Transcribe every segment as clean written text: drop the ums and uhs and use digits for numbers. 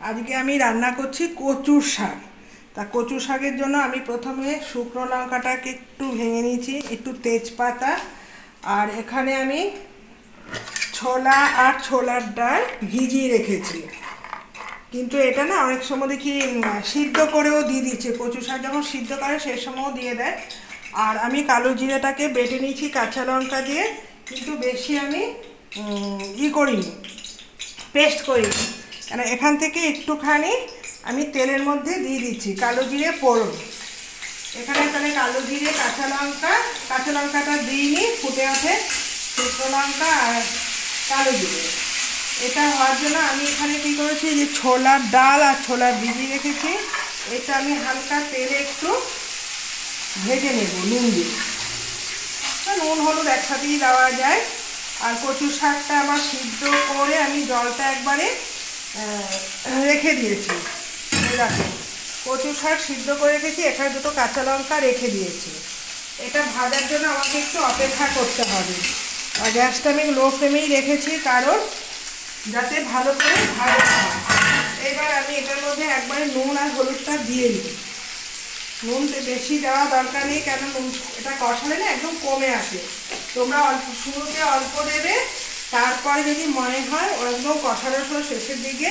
আজকে আমি রান্না করছি কচুর শাক। তা কচুর শাকের জন্য আমি প্রথমে শুকনো লঙ্কাটাকে একটু ভেঙে নিয়েছি, একটু তেজপাতা, আর এখানে আমি ছোলা আর ছোলার ডাল ভিজিয়ে রেখেছি। কিন্তু এটা না অনেক সময় দেখি সিদ্ধ করেও দিয়ে দিচ্ছে, কচু শাক যখন সিদ্ধ করে সেই সময়ও দিয়ে দেয়। আর আমি কালো জিরেটাকে বেটে নিয়েছি কাঁচা লঙ্কা দিয়ে, কিন্তু বেশি আমি করিনি, পেস্ট করিনি। কেন এখান থেকে একটুখানি আমি তেলের মধ্যে দিয়ে দিচ্ছি কালো জিরে ফোড়ন। এখানে তাহলে কালো জিরে কাঁচা লঙ্কাটা দিইনি, ফুটে ওঠে শুকনো লঙ্কা আর কালো জিরে। এটা হওয়ার জন্য আমি এখানে কী করেছি, যে ছোলার ডাল আর ছোলার ভিজিয়ে রেখেছি, এটা আমি হালকা তেলে একটু ভেজে নেব নুন দিয়ে। নুন হলুদ একসাথেই দেওয়া যায়। আর কচু শাকটা আমার সিদ্ধ করে আমি জলটা একবারে রেখে দিয়েছি। দেখো কচু শাক সিদ্ধ করে রেখেছি, এখানে দুটো কাঁচা লঙ্কা রেখে দিয়েছি। এটা ভাজার জন্য আমাকে একটু অপেক্ষা করতে হবে, আর গ্যাসটা আমি লো ফ্লেমেই রেখেছি, কারণ যাতে ভালো করে ভাজা হয়। এবার আমি এটার মধ্যে একবারে নুন আর হলুদটা দিয়ে দিই। নুন বেশি দেওয়া দরকার নেই, কেন নুন এটা কষালে না একদম কমে আসে। তোমরা শুরুতে অল্প দেবে, তারপরে যদি মনে হয় একদম কষানোর সময় শেষের দিকে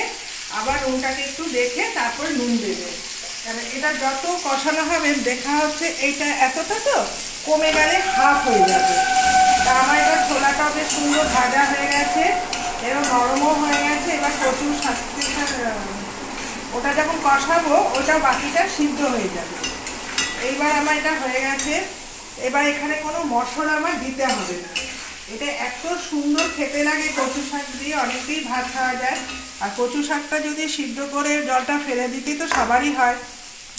আবার নুনটাকে একটু দেখে তারপরে নুন দেবে। কারণ এটা যত কষানো হবে দেখা হচ্ছে এইটা এতটা তো কমে গেলে হাফ হয়ে যাবে। তা আমার এটা ছোলাটা বেশ সুন্দর ভাজা হয়ে গেছে এবং নরমও হয়ে গেছে। এবার প্রচুর ওটা যখন কষাবো ওটা বাকিটা সিদ্ধ হয়ে যাবে। এইবার আমার এটা হয়ে গেছে। এবার এখানে কোনো মশলা আমার দিতে হবে না। এটা এত সুন্দর খেতে লাগে কচু শাক দিয়ে, অনেকেই ভাত খাওয়া যায়। আর কচু শাকটা যদি সিদ্ধ করে জলটা ফেলে দিতে তো সবারই হয়,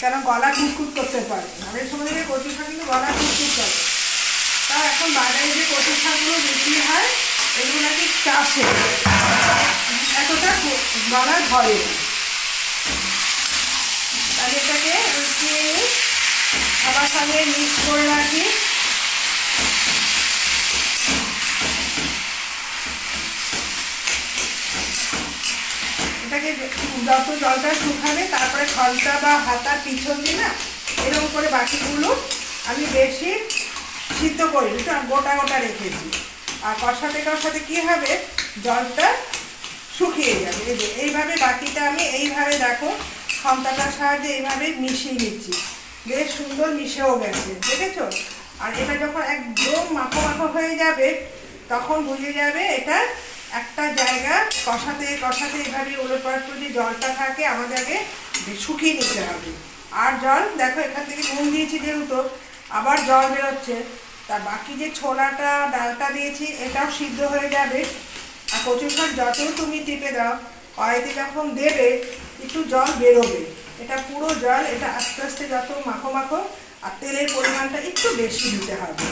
কেন গলা কুটকুট করতে পারে। অনেক সময় দেখে কচু শাক কিন্তু গলা কুটকুট করে। তাও এখন বাজারে যে কচু শাকগুলো বিক্রি হয় এগুলো নাকি চাষে এতটা গলা ধরে। তাহলে এটাকে উঠিয়ে নিই, সবার সঙ্গে মিক্স করে রাখি। এটাকে যত জলটা শুকাবে তারপরে ঘন্টা বা হাতার পিছন দিয়ে না এরকম করে বাকিগুলো আমি বেশি সিদ্ধ করি, গোটা গোটা রেখেছি। আর কষাতে কী হবে, জলটা শুকিয়ে যাবে। এই যে এইভাবে বাকিটা আমি এইভাবে দেখো ক্ষমতাটার সাহায্যে এইভাবে মিশিয়ে নিচ্ছি। বেশ সুন্দর মিশেও গেছে, দেখেছো? আর এটা যখন একদম মাখো মাখো হয়ে যাবে তখন বুঝে যাবে এটা একটা জায়গা কষাতে কষাতে এইভাবে ওলটপালট করে যে জলটা থাকে আমাদেরকে শুকিয়ে নিতে হবে। আর জল দেখো এখান থেকে নুন দিয়েছি যেহেতু আবার জল বেরোচ্ছে। তার বাকি যে ছোলাটা ডালটা দিয়েছি এটাও সিদ্ধ হয়ে যাবে। আর কচু শাক যত তুমি টিপে দাও কড়াইতে যখন দেবে একটু জল বেরোবে। এটা পুরো জল, এটা আস্তে আস্তে যত মাখো মাখো। আর তেলের পরিমাণটা একটু বেশি দিতে হবে,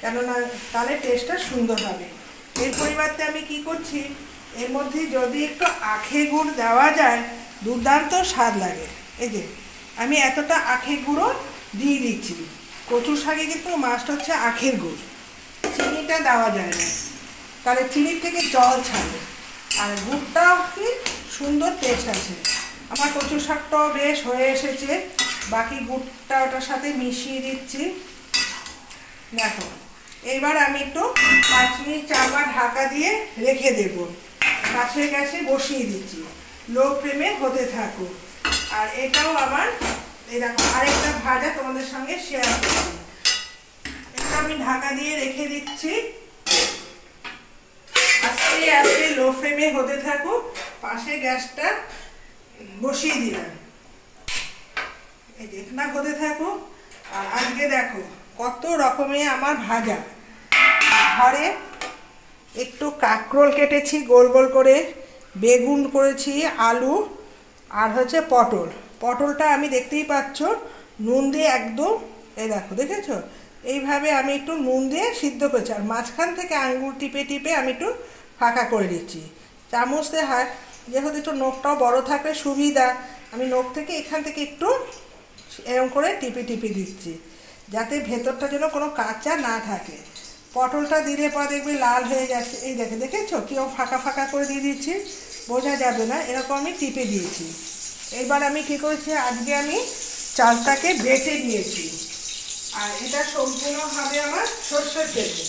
কেননা তাহলে টেস্টটা সুন্দর হবে। এর পরিবর্তে আমি কি করছি, এর মধ্যে যদি একটু আখের গুড় দেওয়া যায় দুর্দান্ত স্বাদ লাগে। এই যে আমি এতটা আখের গুঁড়ো দিয়ে দিচ্ছি। কচু শাকে কিন্তু মাস্ট হচ্ছে আখের গুড়, চিনিটা দেওয়া যায় না, তাহলে চিনির থেকে জল ছাড়ে। আর গুড়টাও কি সুন্দর টেস্ট আছে। আমার কচু শাকটাও বেশ হয়ে এসেছে, বাকি গুড়টা ওটার সাথে মিশিয়ে দিচ্ছি। দেখো এইবার আমি একটু 5 মিনিট চাপা ঢাকা দিয়ে রেখে দেব। পাশের গ্যাসে বসিয়ে দিচ্ছি, লো ফ্লেমে হতে থাকুক। আর এটাও আমার এই দেখো আরেকটা ভাজা তোমাদের সঙ্গে শেয়ার করছি। এটা আমি ঢাকা দিয়ে রেখে দিচ্ছি, আস্তে আস্তে লো ফ্লেমে হতে থাকুক। পাশে গ্যাসটা বসিয়ে দিলাম, এই দেখনা হতে থাকুক। আর আজকে দেখো কত রকমের আমার ভাজা। ঘরে একটু কাঁকরোল কেটেছি গোল গোল করে, বেগুন করেছি, আলু আর হচ্ছে পটলটা আমি দেখতেই পাচ্ছ নুন দিয়ে একদম, এই দেখো দেখেছো এইভাবে আমি একটু নুন দিয়ে সিদ্ধ করেছি। আর মাঝখান থেকে আঙুল টিপে টিপে আমি একটু ফাঁকা করে দিচ্ছি। চামচ দিয়ে হয় যেহেতু একটু নখটাও বড় থাকলে সুবিধা, আমি নখ থেকে এখান থেকে একটু এরকম করে টিপে টিপে দিচ্ছি, যাতে ভেতরটা যেন কোনো কাঁচা না থাকে। পটলটা দিলে পরে দেখবি লাল হয়ে যাচ্ছে, এই দেখেছো কীরকম ফাঁকা ফাঁকা করে দিয়ে দিচ্ছি। বোঝা যাবে না, এরকম আমি টিপে দিয়েছি। এবার আমি কী করেছি, আজকে আমি চালটাকে বেটে নিয়েছি, আর এটা সম্পূর্ণ হবে আমার সর্ষের তেলে।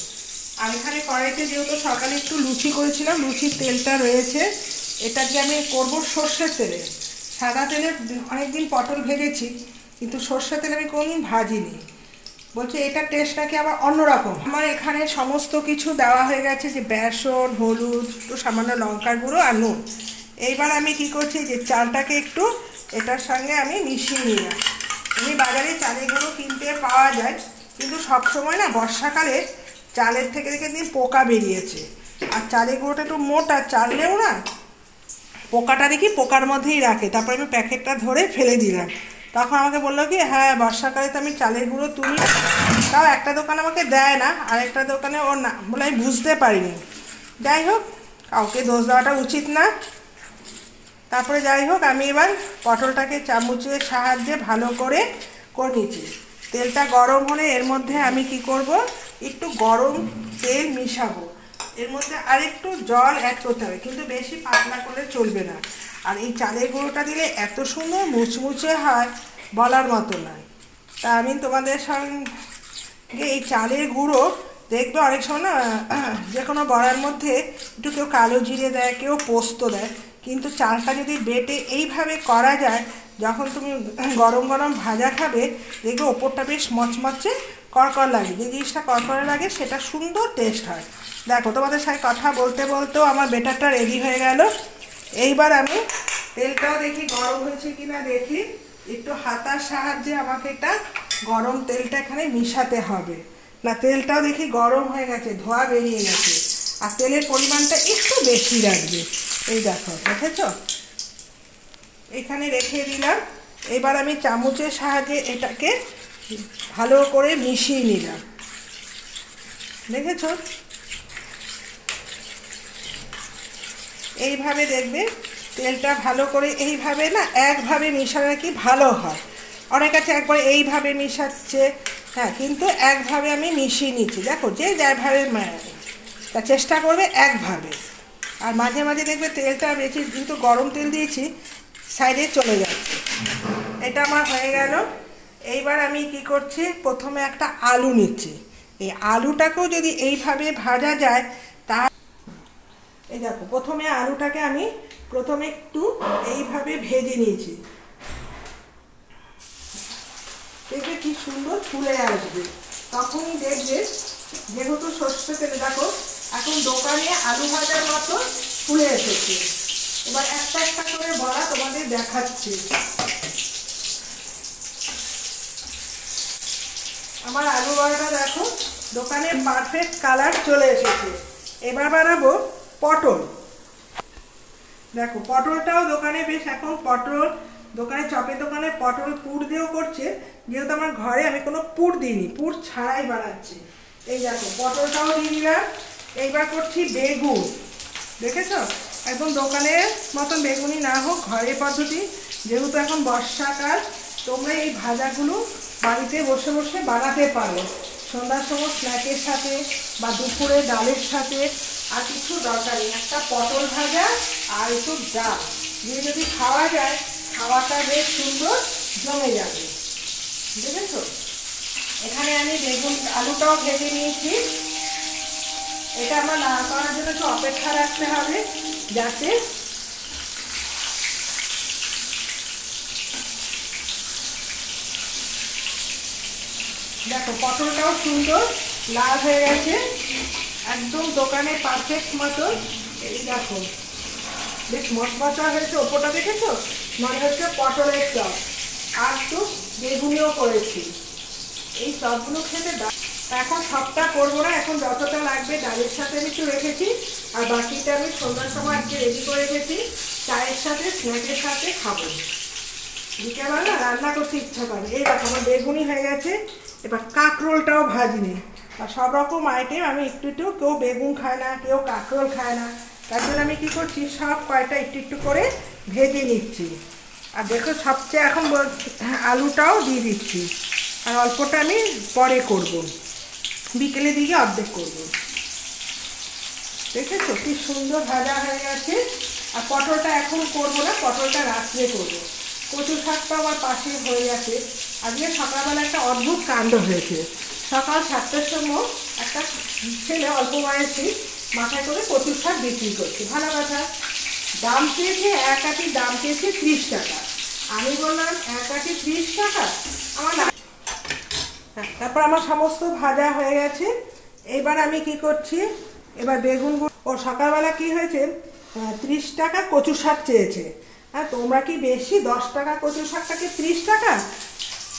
আর এখানে কড়াইতে যেহেতু সকালে একটু লুচি করেছিলাম, লুচির তেলটা রয়েছে, এটাকে আমি করব সর্ষের তেলে। সাদা তেলে অনেকদিন পটল ভেজেছি, কিন্তু সর্ষের তেলে আমি কোনোদিন ভাজিনি। বলছে এটা টেস্ট নাকি আবার অন্যরকম। আমার এখানে সমস্ত কিছু দেওয়া হয়ে গেছে, যে বেসন, হলুদ, একটু সামান্য লঙ্কার গুঁড়ো আর নুন। এইবার আমি কি করছি, যে চালটাকে একটু এটার সঙ্গে আমি মিশিয়ে নিলাম। এমনি বাজারে চালের গুঁড়ো কিনতে পাওয়া যায়, কিন্তু সবসময় না বর্ষাকালে চালের থেকে দেখে দিন পোকা বেরিয়েছে, আর চালের গুঁড়োটা একটু মোটা, চাললেও না পোকাটা দেখি পোকার মধ্যেই রাখে। তারপর আমি প্যাকেটটা ধরে ফেলে দিলাম। তখন আমাকে বললো কি, হ্যাঁ বর্ষাকালে তো আমি চালের গুঁড়ো তুলি, তাও একটা দোকান আমাকে দেয় না, আর একটা দোকানে ওর না বলে আমি বুঝতে পারিনি। যাই হোক, কাউকে দোষ দেওয়াটা উচিত না। তারপরে যাই হোক, আমি এবার পটলটাকে চামচের সাহায্যে ভালো করে নিচ্ছি। তেলটা গরম হলে এর মধ্যে আমি কি করব, একটু গরম তেল মিশাবো। এর মধ্যে আর একটু জল অ্যাড করতে হবে, কিন্তু বেশি পাতলা করলে চলবে না। আর এই চালের গুঁড়োটা দিলে এত সুন্দর মুচমুচে হয়, বলার মতো নয়। তা আমি তোমাদের সঙ্গে এই চালের গুঁড়ো দেখবে অনেক সময় না যে কোনো বড়ার মধ্যে একটু কেউ কালো জিরে দেয়, কেউ পোস্ত দেয়, কিন্তু চালটা যদি বেটে এইভাবে করা যায়, যখন তুমি গরম গরম ভাজা খাবে দেখবে ওপরটা বেশ মচমচে কড়কড় লাগে। যে জিনিসটা কড়কড়ে লাগে সেটা সুন্দর টেস্ট হয়। দেখো, তোমাদের সাথে কথা বলতে বলতেও আমার বেটারটা রেডি হয়ে গেল। এইবার আমি তেলটাও দেখি গরম হয়েছে কিনা দেখি, একটু হাতার সাহায্যে আমাকে এটা গরম তেলটা এখানে মিশাতে হবে। না, তেলটাও দেখি গরম হয়ে গেছে, ধোয়া বেরিয়ে গেছে। আর তেলের পরিমাণটা একটু বেশি রাখবে। এই দেখো, দেখেছ, এখানে রেখে দিলাম। এবার আমি চামচের সাহায্যে এটাকে ভালো করে মিশিয়ে নিলাম। দেখেছ, এইভাবে দেখবে তেলটা ভালো করে, এইভাবে না একভাবে মিশালে কি ভালো হয়। অনেক আছে একবার এইভাবে মিশাচ্ছে, হ্যাঁ, কিন্তু একভাবে আমি মিশিয়ে নিচ্ছি। দেখো, যে যেভাবে তা চেষ্টা করবে একভাবে। আর মাঝে মাঝে দেখবে তেলটা বেশি, যেহেতু গরম তেল দিয়েছি, সাইডে চলে যাচ্ছে। এটা আমার হয়ে গেল। এইবার আমি কি করছি, প্রথমে একটা আলু নিচ্ছি। এই আলুটাকেও যদি এইভাবে ভাজা যায়, তা এই দেখো, প্রথমে আলুটাকে আমি একটু এইভাবে ভেজে নিয়েছি। দেখবে কি সুন্দর ফুলে আসবে। তখনই দেখবে, যেহেতু সর্ষে তেলে, দেখো এখন দোকানে আলু ভাজার মতো ফুলে এসেছে। এবার একটা একটা করে বড়া তোমাদের দেখাচ্ছি। আমার আলু বড়াটা দেখো দোকানে পারফেক্ট কালার চলে এসেছে। এবার বানাবো পটল। দেখো, পটলটাও দোকানে বেশ, এখন পটল দোকানে, চপের দোকানে পটল পুর দিয়েও করছে, যেহেতু আমার ঘরে আমি কোনো পুর দিইনি, পুর ছাড়াই বানাচ্ছি। এই দেখো, পটলটাও দিয়ে দিলাম। এইবার করছি বেগুন। দেখেছ, একদম দোকানের মতন বেগুনি না হোক, ঘরের পদ্ধতি। যেহেতু এখন বর্ষাকাল, তোমরা এই ভাজাগুলো বাড়িতে বসে বসে বানাতে পারো, সন্ধ্যার সময় স্ন্যাকের সাথে বা দুপুরে ডালের সাথে। আর কিছু দরকার নেই, একটা পটল ভাজা আর একটু ডাল দিয়ে যদি খাওয়া যায়, খাওয়াটা বেশ সুন্দর জমে যাবে। বুঝেছো, এখানে আমি বেগুন আলুটাও ভেজে নিয়েছি। এটা আমার না করার জন্য একটু অপেক্ষা রাখতে হবে, যাতে দেখো পটলটাও সুন্দর লাল হয়ে গেছে, একদম দোকানে পারফেক্ট মতো। এই দেখো বেশ মচমচা হয়েছে, ওপরটা দেখেছো, মনে হচ্ছে পটলের চপ। আর তো বেগুনিও করেছি। এই চপগুলো খেতে এখন সবটা করবো না, এখন যতটা লাগবে ডালের সাথে আমি একটু রেখেছি, আর বাকিটা আমি সন্ধ্যার সময় আজকে রেডি করে রেখেছি, চায়ের সাথে স্ন্যাকের সাথে খাবো। বিকেলবেলা রান্না করতে ইচ্ছা করে। এই দেখো, আমার বেগুনি হয়ে গেছে। এবার কাঁকরোলটাও ভাজিনি। আর সব রকম আইটেম আমি একটু একটু, কেউ বেগুন খায় না, কেউ কাঁকরোল খায় না, তার জন্য আমি কী করছি, সব কয়টা একটু একটু করে ভেজে নিচ্ছি। আর দেখো, সবচেয়ে এখন আলুটাও দিয়ে দিচ্ছি। আর অল্পটা আমি পরে করব, বিকেলের দিকে অর্ধেক করব। দেখেছো কি সুন্দর ভাজা হয়ে গেছে। আর পটলটা এখন করবো না, পটলটা রাত্রে করবো। কচু শাকটা আমার পাশে হয়ে গেছে। আজকে সকালবেলা একটা অদ্ভুত কাণ্ড হয়েছে। সকাল 7টার সময় একটা ছেলে অল্প বয়সী মাথায় করে কচুর শাক বিক্রি করছে, ভালো কথা। দাম চেয়েছে, এক আটির দাম চেয়েছে 30 টাকা। আমি বললাম 1 আটি 30 টাকা আমার না। হ্যাঁ, তারপর আমার সমস্ত ভাজা হয়ে গেছে। এবার আমি কি করছি, এবার বেগুনগুলো, ও সকালবেলা কি হয়েছে, 30 টাকা কচু শাক চেয়েছে। হ্যাঁ, তোমরা কি বেশি 10 টাকা কচু শাকটাকে 30 টাকা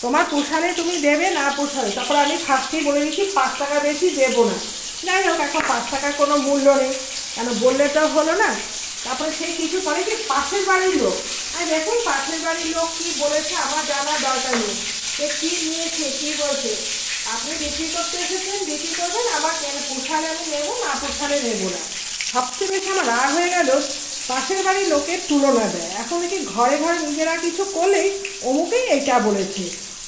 তোমার পোষালে তুমি দেবে, না পোষালে। তারপর আমি ফার্স্টেই বলে দিচ্ছি 5 টাকা বেশি দেবো না। যাই হোক, এখন 5 টাকার কোনো মূল্য নেই, কেন বললে তো হলো না। তারপরে সেই কিছু পরে কি পাশের বাড়ির লোক, আর দেখুন পাশের বাড়ির লোক কি বলেছে আমার জানার দরকার নেই, সে কী নিয়েছে কী বলছে। আপনি বিক্রি করতে এসেছেন, বিক্রি করবেন, আমার কেন পোষালে আমি নেবো, না পোষালে নেবো না। সবচেয়ে বেশি আমার রাগ হয়ে গেল, পাশের বাড়ির লোকের তুলনা দেয়। এখন দেখি ঘরে ঘরে নিজেরা কিছু করলেই অমুকেই এটা বলেছে,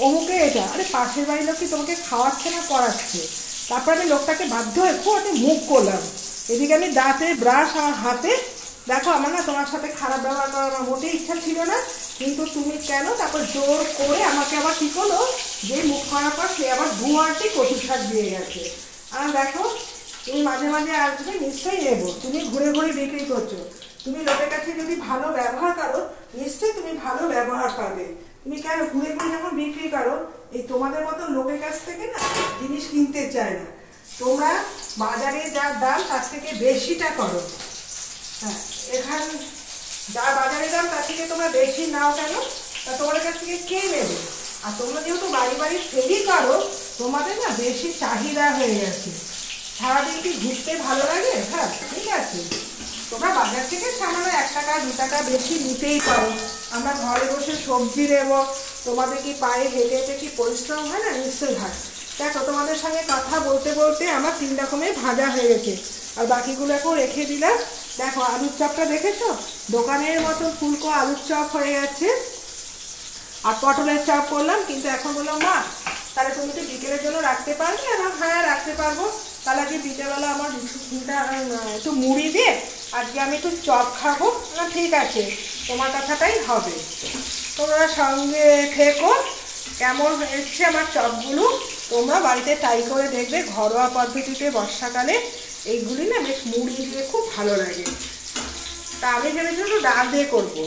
অমুকে এটা। আরে পাশের বাড়ির লোক কি তোমাকে খাওয়াচ্ছে না করাচ্ছে? তারপর আমি লোকটাকে বাধ্য হয়ে খুব একটা মুখ করলাম। এদিকে আমি দাঁতের ব্রাশ আমার হাতে, দেখো আমার না তোমার সাথে খারাপ ব্যবহার করার আমার মোটেই ইচ্ছা ছিল না, কিন্তু তুমি কেন তারপর জোর করে আমাকে আবার কী করলো, যে মুখ করার পর সে আবার 2 আটি কচু শাক দিয়ে গেছে। আর দেখো, তুমি মাঝে মাঝে আসবে, নিশ্চয়ই নেবো। তুমি ঘুরে ঘুরে বিক্রি করছো, তুমি লোকের কাছে যদি ভালো ব্যবহার করো নিশ্চয়ই তুমি ভালো ব্যবহার পাবে। তুমি কেন ঘুরে ঘুরে যখন বিক্রি করো, এই তোমাদের মতো লোকের কাছ থেকে না জিনিস কিনতে চায় না। তোমরা বাজারে যা দাম তার থেকে বেশিটা করো। হ্যাঁ, এখান যা বাজারে দাম তার থেকে তোমরা বেশি নাও কেন, তা তোমাদের কাছ থেকে কে নেবে? আর তোমরা যেহেতু বাড়ি বাড়ি ফেরি করো, তোমাদের না বেশি চাহিদা হয়ে গেছে। সারাদিন কি ঘুরতে ভালো লাগে? হ্যাঁ, ঠিক আছে, তোমরা বাজার থেকে সামান্য 1 টাকা 2 টাকা বেশি নিতেই পারো। আমরা ঘরে বসে সবজি নেবো, তোমাদের কি পায়ে হেঁটে হেঁটে কি পরিশ্রম হয় না? নিশ্চয়ই হয়। দেখো, তোমাদের সঙ্গে কথা বলতে বলতে আমার 3 রকমের ভাজা হয়ে গেছে, আর বাকিগুলো এখন রেখে দিলাম। দেখো, আলুর চপটা দেখেছো, দোকানের মতো ফুলকো আলুর চপ হয়ে গেছে। আর পটলের চপ করলাম, কিন্তু এখন বললাম মা তাহলে তুমি তো বিকেলের জন্য রাখতে পারবে? হ্যাঁ, রাখতে পারবো। তাহলে আজকে বিকেলবেলা আমার একটু মুড়ি দিয়ে আজকে আমি একটু চপ খাবো। না, ঠিক আছে, তোমার কথাটাই হবে। তোমরা সঙ্গে থেকো, কেমন হয়েছে আমার চপগুলো তোমরা বাড়িতে ট্রাই করে দেখবে। ঘরোয়া পদ্ধতিতে বর্ষাকালে এইগুলি না বেশ মুড়ি দিয়ে খুব ভালো লাগে। তা আমি ভেবেছিলাম একটু ডাল দিয়ে করবো,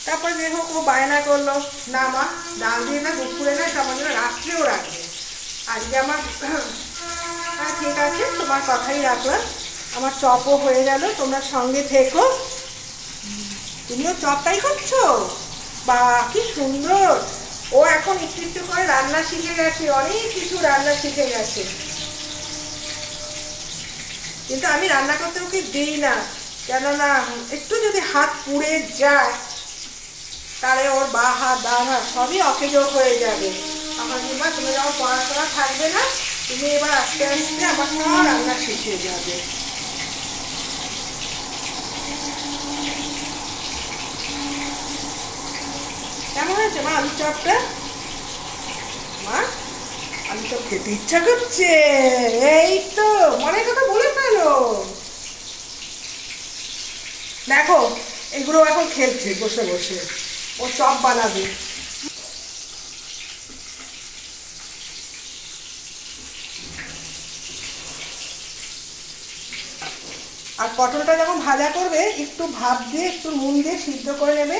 তারপর যে হোক ও বায়না করলো, না মা ডাল দিয়ে না, দুপুরে না, আমার জন্য রাত্রেও রাখবে। আজকে আমার হ্যাঁ ঠিক আছে, তোমার কথাই রাখলাম। আমার চপও হয়ে গেল, তোমরা সঙ্গে থেকো। তুমিও চপটাই করছো? বা কি সুন্দর! ও এখন একটু একটু করে রান্না শিখে গেছে, অনেক কিছু রান্না শিখে গেছে। কিন্তু আমি রান্না করতে ওকে দিই না, কেননা একটু যদি হাত পুড়ে যায় তাহলে ওর বা হাত দা হাত সবই অকেজো হয়ে যাবে। আমার মা, তুমি যখন পড়াশোনা থাকবে না, তুমি এবার আস্তে আস্তে আমার সব রান্না শিখে যাবে। কেমন হয়েছে মা আলু চপটা? মা, আলু চপ খেতে ইচ্ছা করছে, এই তো মনের কথা বলে ফেলো। দেখো, এগুলো এখন খেলছে বসে বসে, ও চপ বানাবে। আর পটলটা যখন ভাজা করবে একটু ভাপ দিয়ে একটু নুন দিয়ে সিদ্ধ করে নেবে,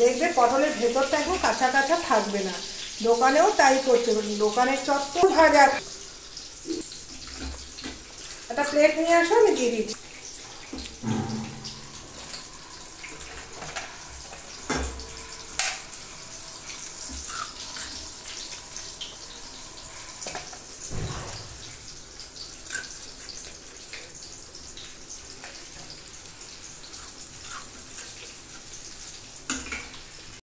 দেখবে পটলের ভেতরটা এখন কাঁচা কাঁচা থাকবে না। দোকানেও তাই করছে, দোকানের চপ তো ভাজা। একটা প্লেট নিয়ে আসো, আমি দিয়ে দিচ্ছি।